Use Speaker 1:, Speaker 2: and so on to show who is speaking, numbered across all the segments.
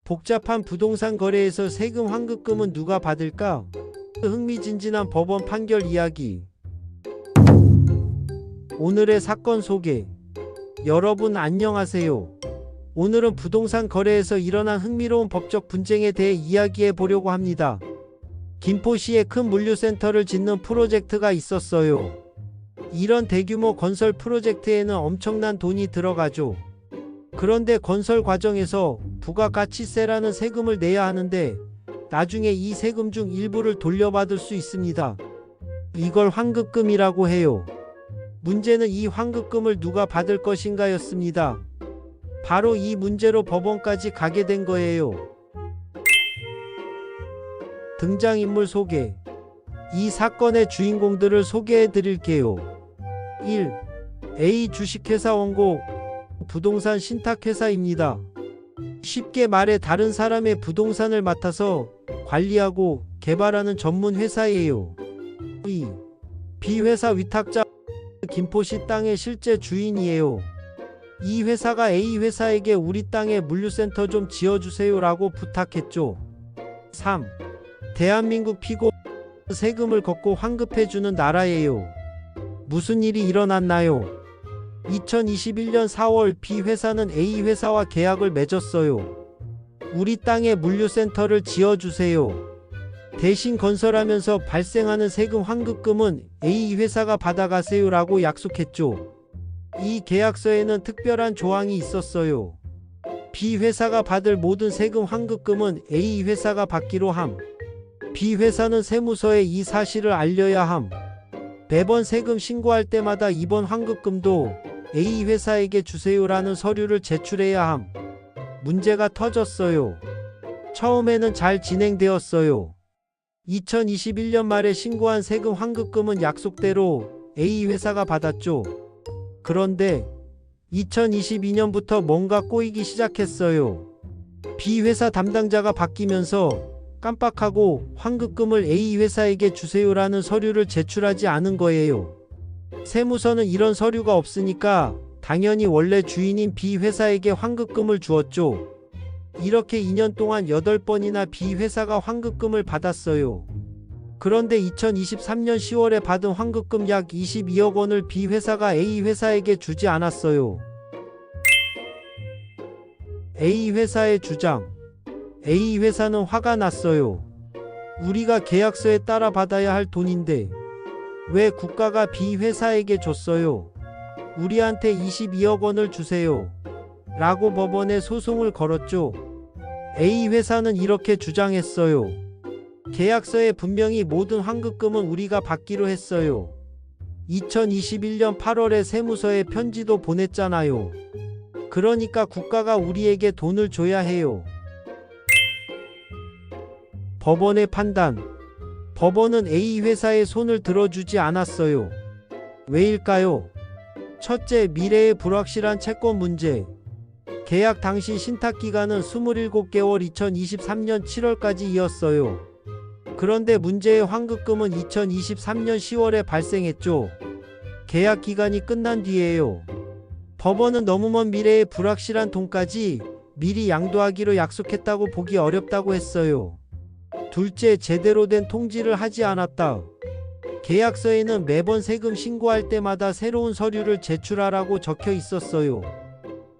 Speaker 1: 복잡한 부동산 거래에서 세금 환급금은 누가 받을까? 흥미진진한 법원 판결 이야기. 오늘의 사건 소개. 여러분 안녕하세요. 오늘은 부동산 거래에서 일어난 흥미로운 법적 분쟁에 대해 이야기해 보려고 합니다. 김포시에 큰 물류센터를 짓는 프로젝트가 있었어요. 이런 대규모 건설 프로젝트에는 엄청난 돈이 들어가죠. 그런데 건설 과정에서 부가가치세라는 세금을 내야 하는데 나중에 이 세금 중 일부를 돌려받을 수 있습니다. 이걸 환급금이라고 해요. 문제는 이 환급금을 누가 받을 것인가였습니다. 바로 이 문제로 법원까지 가게 된 거예요. 등장인물 소개. 이 사건의 주인공들을 소개해 드릴게요. 1. A 주식회사 원고 부동산 신탁회사입니다. 쉽게 말해 다른 사람의 부동산을 맡아서 관리하고 개발하는 전문 회사예요. 2. B 회사 위탁자 김포시 땅의 실제 주인이에요. 이 회사가 A 회사에게 우리 땅에 물류센터 좀 지어주세요 라고 부탁했죠. 3. 대한민국 피고 세금을 걷고 환급해주는 나라예요. 무슨 일이 일어났나요? 2021년 4월 B 회사는 A 회사와 계약을 맺었어요. 우리 땅에 물류센터를 지어주세요. 대신 건설하면서 발생하는 세금 환급금은 A 회사가 받아가세요 라고 약속했죠. 이 계약서에는 특별한 조항이 있었어요. B 회사가 받을 모든 세금 환급금은 A 회사가 받기로 함. B 회사는 세무서에 이 사실을 알려야 함. 매번 세금 신고할 때마다 이번 환급금도 A 회사에게 주세요라는 서류를 제출해야 함. 문제가 터졌어요. 처음에는 잘 진행되었어요. 2021년 말에 신고한 세금 환급금은 약속대로 A 회사가 받았죠. 그런데 2022년부터 뭔가 꼬이기 시작했어요. B 회사 담당자가 바뀌면서 깜빡하고 환급금을 A 회사에게 주세요라는 서류를 제출하지 않은 거예요. 세무서는 이런 서류가 없으니까 당연히 원래 주인인 B 회사에게 환급금을 주었죠. 이렇게 2년 동안 8번이나 B 회사가 환급금을 받았어요. 그런데 2023년 10월에 받은 환급금 약 22억 원을 B 회사가 A 회사에게 주지 않았어요. A 회사의 주장. A 회사는 화가 났어요. 우리가 계약서에 따라 받아야 할 돈인데 왜 국가가 B 회사에게 줬어요? 우리한테 22억 원을 주세요. 라고 법원에 소송을 걸었죠. A 회사는 이렇게 주장했어요. 계약서에 분명히 모든 환급금은 우리가 받기로 했어요. 2021년 8월에 세무서에 편지도 보냈잖아요. 그러니까 국가가 우리에게 돈을 줘야 해요. 법원의 판단. 법원은 A 회사의 손을 들어주지 않았어요. 왜일까요? 첫째, 미래의 불확실한 채권 문제. 계약 당시 신탁기간은 27개월 2023년 7월까지 이었어요. 그런데 문제의 환급금은 2023년 10월에 발생했죠. 계약 기간이 끝난 뒤에요. 법원은 너무 먼 미래의 불확실한 돈까지 미리 양도하기로 약속했다고 보기 어렵다고 했어요. 둘째, 제대로 된 통지를 하지 않았다. 계약서에는 매번 세금 신고할 때마다 새로운 서류를 제출하라고 적혀 있었어요.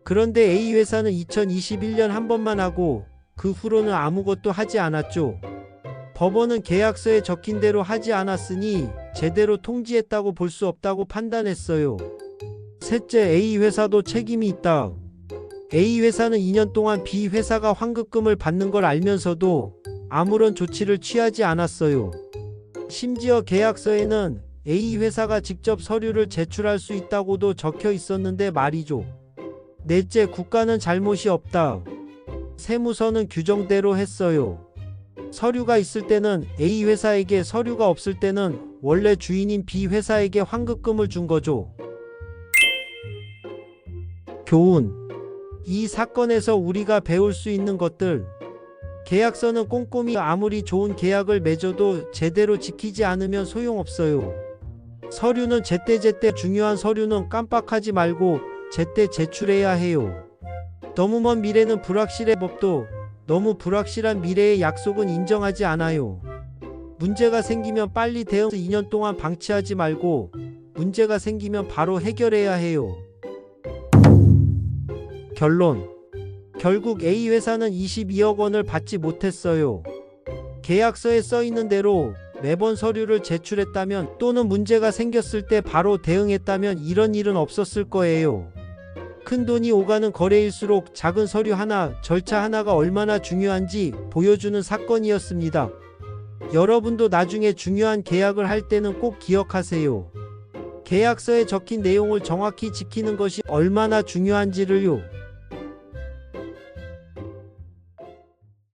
Speaker 1: 그런데 A 회사는 2021년 한 번만 하고 그 후로는 아무것도 하지 않았죠. 법원은 계약서에 적힌 대로 하지 않았으니 제대로 통지했다고 볼 수 없다고 판단했어요. 셋째, A 회사도 책임이 있다. A 회사는 2년 동안 B 회사가 환급금을 받는 걸 알면서도 아무런 조치를 취하지 않았어요. 심지어 계약서에는 A 회사가 직접 서류를 제출할 수 있다고도 적혀 있었는데 말이죠. 넷째, 국가는 잘못이 없다. 세무서는 규정대로 했어요. 서류가 있을 때는 A 회사에게, 서류가 없을 때는 원래 주인인 B 회사에게 환급금을 준 거죠. 교훈. 이 사건에서 우리가 배울 수 있는 것들. 계약서는 꼼꼼히 아무리 좋은 계약을 맺어도 제대로 지키지 않으면 소용없어요. 서류는 제때제때, 중요한 서류는 깜빡하지 말고 제때 제출해야 해요. 너무 먼 미래는 불확실해. 법도 너무 불확실한 미래의 약속은 인정하지 않아요. 문제가 생기면 빨리 대응 2년 동안 방치하지 말고 문제가 생기면 바로 해결해야 해요. 결론. 결국 A 회사는 22억 원을 받지 못했어요. 계약서에 써 있는 대로 매번 서류를 제출했다면 또는 문제가 생겼을 때 바로 대응했다면 이런 일은 없었을 거예요. 큰 돈이 오가는 거래일수록 작은 서류 하나, 절차 하나가 얼마나 중요한지 보여주는 사건이었습니다. 여러분도 나중에 중요한 계약을 할 때는 꼭 기억하세요. 계약서에 적힌 내용을 정확히 지키는 것이 얼마나 중요한지를요.